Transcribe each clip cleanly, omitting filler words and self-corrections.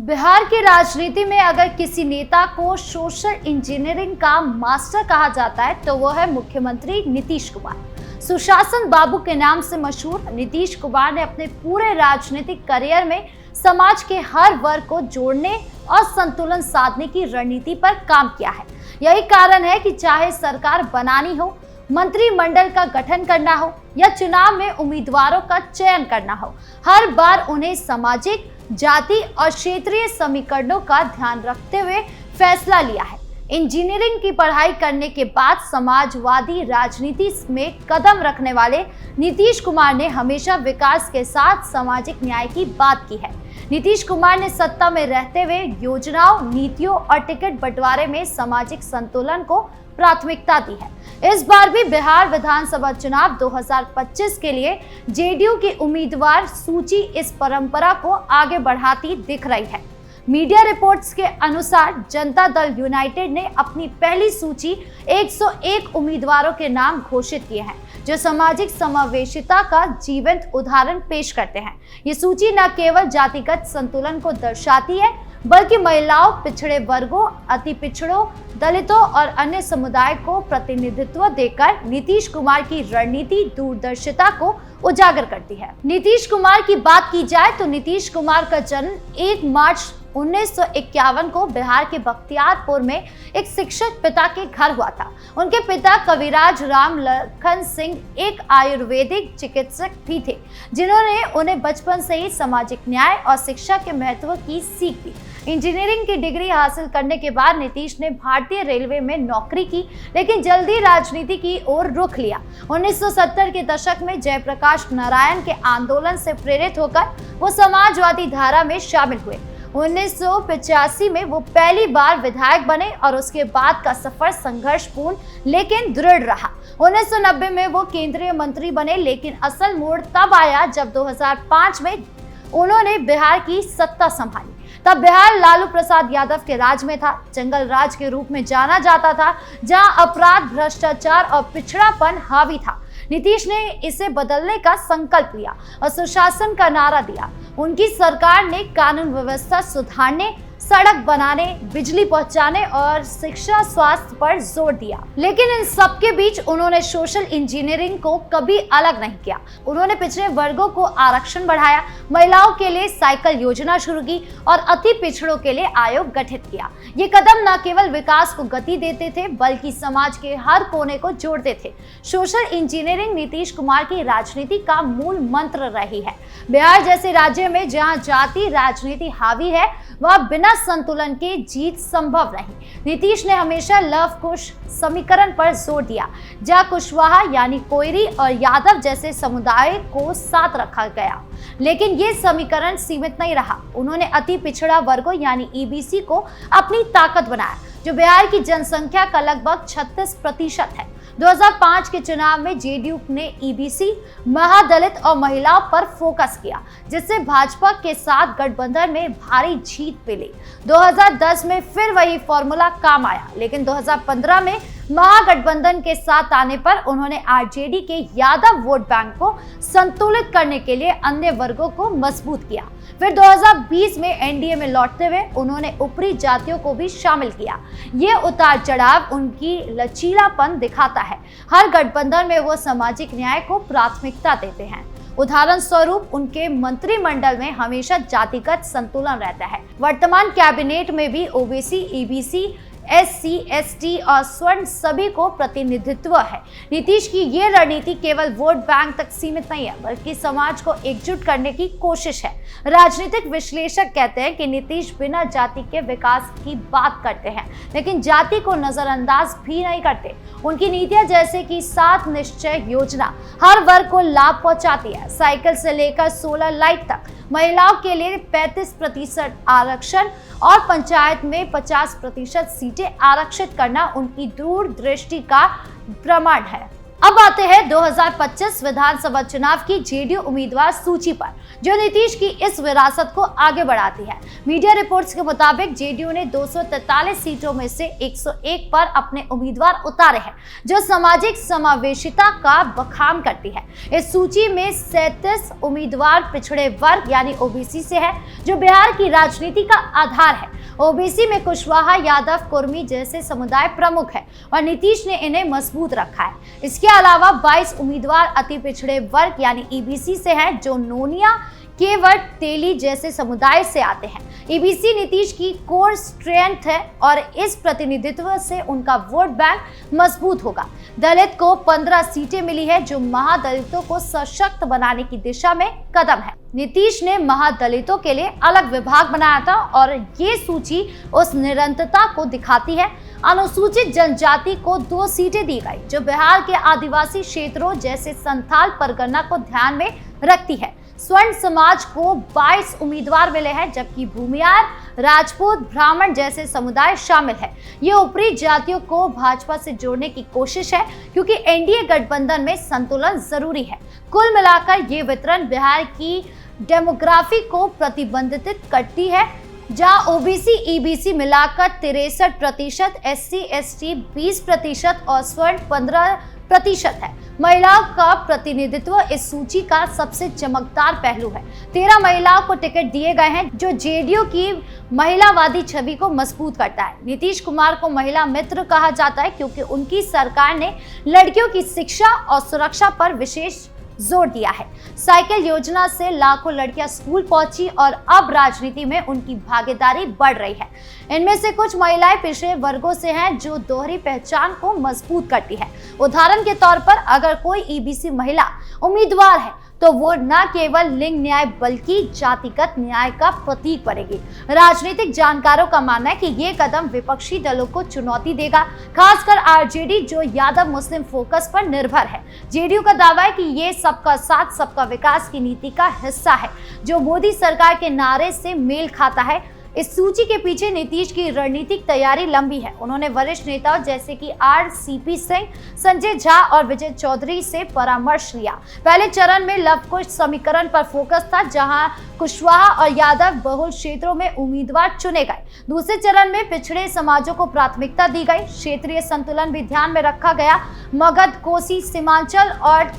बिहार की राजनीति में अगर किसी नेता को सोशल इंजीनियरिंग का मास्टर कहा जाता है तो वो है मुख्यमंत्री नीतीश कुमार। सुशासन बाबू के नाम से मशहूर नीतीश कुमार ने अपने पूरे राजनीतिक करियर में समाज के हर वर्ग को जोड़ने और संतुलन साधने की रणनीति पर काम किया है। यही कारण है कि चाहे सरकार बनानी हो, मंत्रिमंडल का गठन करना हो या चुनाव में उम्मीदवारों का चयन करना हो, हर बार उन्हें सामाजिक, जाति और क्षेत्रीय समीकरणों का ध्यान रखते हुए फैसला लिया है। इंजीनियरिंग की पढ़ाई करने के बाद समाजवादी राजनीति में कदम रखने वाले नीतीश कुमार ने हमेशा विकास के साथ सामाजिक न्याय की बात की है। नीतीश कुमार ने सत्ता में रहते हुए योजनाओं, नीतियों और टिकट बंटवारे में सामाजिक संतुलन को प्राथमिकता दी है। इस बार भी बिहार विधानसभा चुनाव 2025 के लिए जेडीयू की उम्मीदवार सूची इस परंपरा को आगे बढ़ाती दिख रही है। मीडिया रिपोर्ट्स के अनुसार जनता दल यूनाइटेड ने अपनी पहली सूची 101 उम्मीदवारों के नाम घोषित किए हैं, जो सामाजिक समावेशिता का जीवंत उदाहरण पेश करते हैं। ये सूची न केवल जातिगत संतुलन को दर्शाती है, बल्कि महिलाओं, पिछड़े वर्गों, अति पिछड़ों, दलितों और अन्य समुदाय को प्रतिनिधित्व देकर नीतीश कुमार की रणनीति दूरदर्शिता को उजागर करती है। नीतीश कुमार की बात की जाए तो नीतीश कुमार का जन्म 1 मार्च 1951 को बिहार के बख्तियारपुर में एक शिक्षक पिता के घर हुआ था। उनके पिता कविराज राम लखन सिंह एक आयुर्वेदिक चिकित्सक भी थे, जिन्होंने उन्हें बचपन से ही सामाजिक न्याय और शिक्षा के महत्व की सीख दी। इंजीनियरिंग की डिग्री हासिल करने के बाद नीतीश ने भारतीय रेलवे में नौकरी की, लेकिन जल्दी राजनीति की ओर रुख लिया। 1970 के दशक में जयप्रकाश नारायण के आंदोलन से प्रेरित होकर वो समाजवादी धारा में शामिल हुए। 1985 में वो पहली बार विधायक बने और उसके बाद का सफर संघर्षपूर्ण लेकिन दृढ़ रहा। 1990 में वो केंद्रीय मंत्री बने, लेकिन असल मोड़ तब आया जब 2005 में उन्होंने बिहार की सत्ता संभाली। तब बिहार लालू प्रसाद यादव के राज में था। जंगल राज के रूप में जाना जाता था, जहां अपराध, भ्रष्टाचार और पिछड़ापन हावी था। नीतीश ने इसे बदलने का संकल्प लिया और सुशासन का नारा दिया। उनकी सरकार ने कानून व्यवस्था सुधारने, सड़क बनाने, बिजली पहुंचाने और शिक्षा, स्वास्थ्य पर जोर दिया। लेकिन इन सब के बीच उन्होंने सोशल इंजीनियरिंग को कभी अलग नहीं किया। उन्होंने पिछड़े वर्गों को आरक्षण बढ़ाया, महिलाओं के लिए साइकिल योजना शुरू की और अति पिछड़ों के लिए आयोग गठित किया। ये कदम न केवल विकास को गति देते थे, बल्कि समाज के हर कोने को जोड़ते थे। सोशल इंजीनियरिंग नीतीश कुमार की राजनीति का मूल मंत्र रही है। बिहार जैसे राज्य में जहाँ जाति राजनीति हावी है, वह बिना संतुलन के जीत संभव नहीं। नीतीश ने हमेशा लव कुश समीकरण पर जोर दिया, जहां कुशवाहा यानी कोयरी और यादव जैसे समुदाय को साथ रखा गया। लेकिन ये समीकरण सीमित नहीं रहा। उन्होंने अति पिछड़ा वर्गों यानी ईबीसी को अपनी ताकत बनाया, जो बिहार की जनसंख्या का लगभग 36% है। 2005 के चुनाव में जेडीयू ने ईबीसी, महादलित और महिलाओं पर फोकस किया, जिससे भाजपा के साथ गठबंधन में भारी जीत मिली। 2010 में फिर वही फॉर्मूला काम आया, लेकिन 2015 में महागठबंधन के साथ आने पर उन्होंने आरजेडी के यादव वोट बैंक को संतुलित करने के लिए अन्य वर्गों को मजबूत किया। फिर 2020 में एनडीए में लौटते हुए उन्होंने ऊपरी जातियों को भी शामिल किया। ये उतार चढ़ाव उनकी लचीलापन दिखाता है। हर गठबंधन में वो सामाजिक न्याय को प्राथमिकता देते हैं। उदाहरण स्वरूप उनके मंत्रिमंडल में हमेशा जातिगत संतुलन रहता है। वर्तमान कैबिनेट में भी ओबीसी, ईबीसी, एससी, एसटी और स्वर्ण सभी को प्रतिनिधित्व है। नीतीश की ये रणनीति केवल वोट बैंक तक सीमित नहीं है, बल्कि समाज को एकजुट करने की कोशिश है। राजनीतिक विश्लेषक कहते हैं कि नीतीश बिना जाति के विकास की बात करते हैं, लेकिन जाति को नजरअंदाज भी नहीं करते। उनकी नीतियां जैसे कि 7 निश्चय योजना हर वर्ग को लाभ पहुंचाती है। साइकिल से लेकर सोलर लाइट तक, महिलाओं के लिए 35% आरक्षण और पंचायत में 50% सीटें आरक्षित करना उनकी दूरदृष्टि का प्रमाण है। अब आते हैं 2025 विधानसभा चुनाव की जेडीयू उम्मीदवार सूची पर, जो नीतीश की इस विरासत को आगे बढ़ाती है। मीडिया रिपोर्ट्स के मुताबिक जेडीयू ने 243 सीटों में से 101 पर अपने उम्मीदवार उतारे हैं, जो सामाजिक समावेशिता का बखान करती है। इस सूची में 37 उम्मीदवार पिछड़े वर्ग यानी ओबीसी से है, जो बिहार की राजनीति का आधार है। ओबीसी में कुशवाहा, यादव, कुर्मी जैसे समुदाय प्रमुख है और नीतीश ने इन्हें मजबूत रखा है। इसके अलावा 22 उम्मीदवार अति पिछड़े वर्ग यानी ईबीसी से हैं, जो नोनिया, केवट, तेली जैसे समुदाय से आते हैं। ईबीसी नीतीश की कोर स्ट्रेंथ है और इस प्रतिनिधित्व से उनका वोट बैंक मजबूत होगा। दलित को 15 सीटें मिली है, जो महादलितों को सशक्त बनाने की दिशा में कदम है। नीतीश ने महादलितों के लिए अलग विभाग बनाया था और ये सूची उस निरंतरता को दिखाती है। अनुसूचित जनजाति को 2 सीटें दी गई, जो बिहार के आदिवासी क्षेत्रों जैसे संथाल परगना को ध्यान में रखती है। स्वर्ण समाज को 22 उम्मीदवार मिले हैं, जबकि भूमियार, राजपूत, ब्राह्मण जैसे समुदाय शामिल है। ये ऊपरी जातियों को भाजपा से जोड़ने की कोशिश है, क्योंकि एनडीए गठबंधन में संतुलन जरूरी है। कुल मिलाकर ये वितरण बिहार की डेमोग्राफी को प्रतिबंधित करती है, जहां ओबीसी, ईबीसी मिलाकर 63%, एससी, एसटी 20% और स्वर्ण 15% है। महिलाओं का प्रतिनिधित्व इस सूची का सबसे चमकदार पहलू है। 13 महिलाओं को टिकट दिए गए हैं, जो जेडीयू की महिलावादी छवि को मजबूत करता है। नीतीश कुमार को महिला मित्र कहा जाता है, क्योंकि उनकी सरकार ने लड़कियों की शिक्षा और सुरक्षा पर विशेष जोर दिया है। साइकिल योजना से लाखों लड़कियां स्कूल पहुंची और अब राजनीति में उनकी भागीदारी बढ़ रही है। इनमें से कुछ महिलाएं पिछड़े वर्गों से हैं, जो दोहरी पहचान को मजबूत करती है। उदाहरण के तौर पर अगर कोई ईबीसी महिला उम्मीदवार है, तो वो न केवल लिंग न्याय बल्कि जातिगत न्याय का प्रतीक बनेगी। राजनीतिक जानकारों का मानना है कि ये कदम विपक्षी दलों को चुनौती देगा, खासकर आरजेडी, जो यादव मुस्लिम फोकस पर निर्भर है। जेडीयू का दावा है कि ये सबका साथ सबका विकास की नीति का हिस्सा है, जो मोदी सरकार के नारे से मेल खाता है। इस सूची के पीछे नीतीश की रणनीतिक तैयारी लंबी है। उन्होंने वरिष्ठ नेताओं जैसे कि आरसीपी सिंह, संजय झा और विजय चौधरी से परामर्श लिया। पहले चरण में लव कुश समीकरण पर फोकस था, जहां कुशवाहा और यादव बहुल क्षेत्रों में उम्मीदवार चुने गए। दूसरे चरण में पिछड़े समाजों को प्राथमिकता दी गई। क्षेत्रीय संतुलन भी ध्यान में रखा गया। मगध, कोसी, सीमांचल और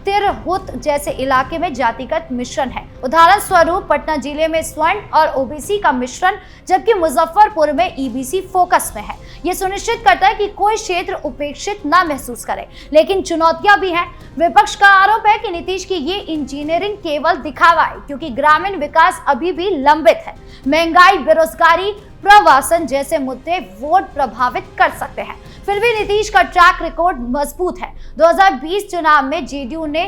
तिरहुत जैसे इलाके में जातिगत मिश्रण है। उदाहरण स्वरूप पटना जिले में स्वर्ण और ओबीसी का मिश्रण, जबकि मुजफ्फरपुर में ईबीसी फोकस में है। ये सुनिश्चित करता है कि कोई क्षेत्र उपेक्षित ना महसूस करे। लेकिन चुनौतियां भी हैं। विपक्ष का आरोप है कि नीतीश की ये इंजीनियरिंग केवल दिखावा है, क्योंकि ग्रामीण विकास अभी भी लंबित है। महंगाई, बेरोजगारी, प्रवासन जैसे मुद्दे वोट प्रभावित कर सकते हैं। फिर भी नीतीश का ट्रैक रिकॉर्ड मजबूत है। 2020 चुनाव में जेडीयू ने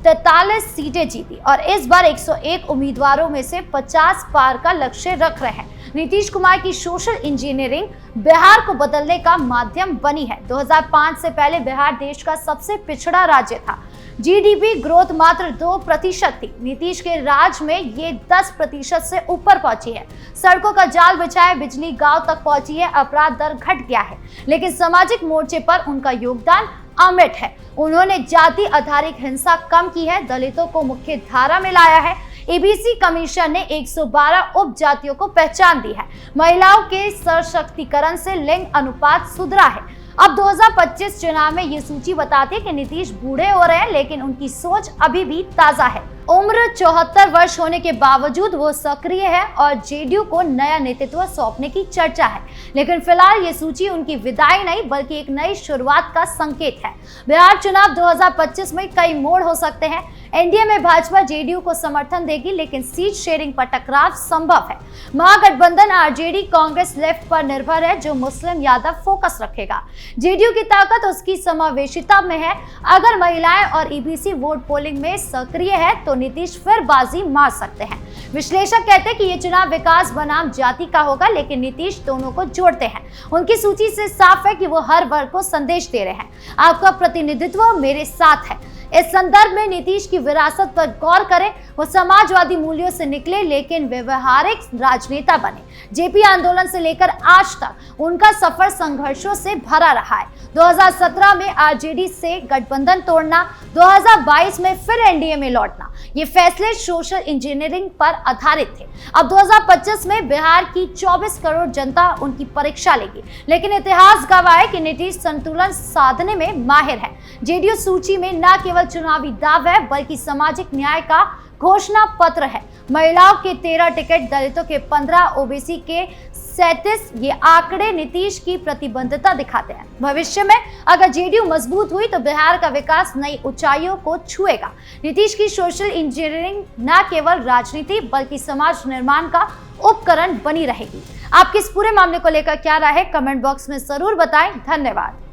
43 सीटें जीती और इस बार 101 उम्मीदवारों में से 50 पार का लक्ष्य रख रहे हैं। नीतीश कुमार की सोशल इंजीनियरिंग बिहार को बदलने का माध्यम बनी है। 2005 से पहले बिहार देश का सबसे पिछड़ा राज्य था। जीडीपी ग्रोथ मात्र 2% थी। नीतीश के राज में ये 10% से ऊपर पहुंची है। सड़कों का जाल बिछाया, बिजली गांव तक पहुंची है, अपराध दर घट गया है। लेकिन सामाजिक मोर्चे पर उनका योगदान अमिट है। उन्होंने जाति आधारित हिंसा कम की है, दलितों को मुख्य धारा में लाया है। ईबीसी कमीशन ने 112 उप जातियों को पहचान दी है। महिलाओं के सशक्तिकरण से लिंग अनुपात सुधरा है। अब 2025 चुनाव में ये सूची बताती है कि नीतीश बूढ़े हो रहे हैं, लेकिन उनकी सोच अभी भी ताजा है। उम्र 74 वर्ष होने के बावजूद वो सक्रिय है और जेडीयू को नया नेतृत्व सौंपने की चर्चा है। लेकिन फिलहाल ये सूची उनकी विदाई नहीं, बल्कि एक नई शुरुआत का संकेत है। बिहार चुनाव 2025 में कई मोड़ हो सकते हैं। एनडीए में भाजपा जेडीयू को समर्थन देगी, लेकिन सीट शेयरिंग पर टकराव संभव है। महागठबंधन आरजेडी कांग्रेस लेफ्ट पर निर्भर है, जो मुस्लिम यादव फोकस रखेगा। जेडीयू की ताकत उसकी समावेशिता में है। अगर महिलाएं और ईबीसी वोट पोलिंग में सक्रिय है, तो नीतीश फिर बाजी मार सकते हैं। विश्लेषक कहते हैं कि ये चुनाव विकास बनाम जाति का होगा, लेकिन नीतीश दोनों को जोड़ते हैं। उनकी सूची से साफ है कि वो हर वर्ग को संदेश दे रहे हैं। आपका प्रतिनिधित्व मेरे साथ है। इस संदर्भ में नीतीश की विरासत पर गौर करें। वो समाजवादी मूल्यों से निकले लेकिन व्यवहारिक राजनेता बने। जेपी आंदोलन से लेकर आज तक उनका सफर संघर्षों से भरा रहा है। 2017 में आरजेडी से गठबंधन तोड़ना, 2022 में फिर एनडीए में लौटना, ये फैसले सोशल इंजीनियरिंग पर आधारित थे। अब 2025 में बिहार की 24 करोड़ जनता उनकी परीक्षा लेगी, लेकिन इतिहास गवाह है कि नीतीश संतुलन साधने में माहिर है। जेडीयू सूची में न केवल चुनावी दाव है बल्कि सामाजिक न्याय का घोषणा पत्र है। महिलाओं के 13 टिकट, दलितों के 15, ओबीसी के 37, ये आंकड़े नीतीश की प्रतिबद्धता दिखाते हैं। भविष्य में अगर जेडीयू मजबूत हुई तो बिहार का विकास नई ऊंचाइयों को छुएगा। नीतीश की सोशल इंजीनियरिंग न केवल राजनीति बल्कि समाज निर्माण का उपकरण बनी रहेगी। आपके इस पूरे मामले को लेकर क्या राय है, कमेंट बॉक्स में जरूर बताएं। धन्यवाद।